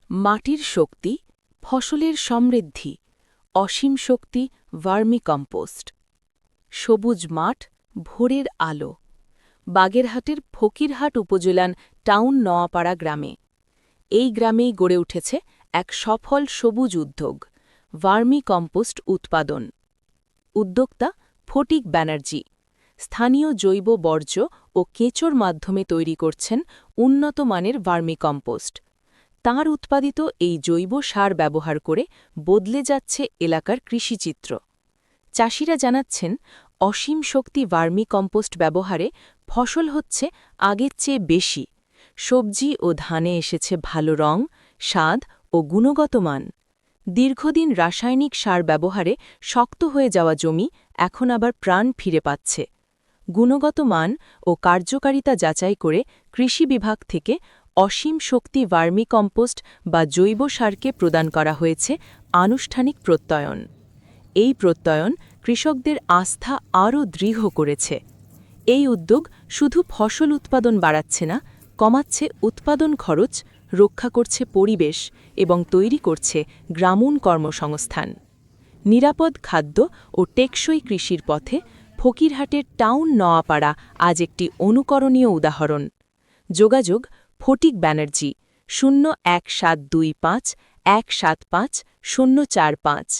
মাটির শক্তি, ফসলের সমৃদ্ধি, অসীম শক্তি ভার্মিকম্পোস্ট। সবুজ মাঠ, ভোরের আলো। বাগেরহাটের ফকিরহাট উপজেলার টাউন নোয়াপাড়া গ্রামে। এই গ্রামেই গড়ে উঠেছে এক সফল সবুজ উদ্যোগ, ভার্মিকম্পোস্ট উৎপাদন। উদ্যোক্তা ফটিক ব্যানার্জি স্থানীয় জৈব বর্জ্য ও কেঁচোর মাধ্যমে তৈরি করছেন উন্নত মানের ভার্মিকম্পোস্ট। তাঁর উৎপাদিত এই জৈব সার ব্যবহার করে বদলে যাচ্ছে এলাকার কৃষিচিত্র। চাষিরা জানাচ্ছেন, অসীম শক্তি ভার্মিকম্পোস্ট ব্যবহারে ফসল হচ্ছে আগের চেয়ে বেশি। সবজি ও ধানে এসেছে ভালো রং, স্বাদ ও গুণগত মান। দীর্ঘদিন রাসায়নিক সার ব্যবহারে শক্ত হয়ে যাওয়া জমি এখন আবার প্রাণ ফিরে পাচ্ছে। গুণগত মান ও কার্যকারিতা যাচাই করে কৃষি বিভাগ থেকে অসীম শক্তি ভার্মিকম্পোস্ট বা জৈব সারকে প্রদান করা হয়েছে আনুষ্ঠানিক প্রত্যয়ন। এই প্রত্যয়ন কৃষকদের আস্থা আরও দৃঢ় করেছে। এই উদ্যোগ শুধু ফসল উৎপাদন বাড়াচ্ছে না, কমাচ্ছে উৎপাদন খরচ, রক্ষা করছে পরিবেশ এবং তৈরি করছে গ্রামীণ কর্মসংস্থান। নিরাপদ খাদ্য ও টেকসই কৃষির পথে ফকিরহাটের টাউন নোয়াপাড়া আজ একটি অনুকরণীয় উদাহরণ। যোগাযোগ ফটিক ব্যানার্জি 01725 175 045।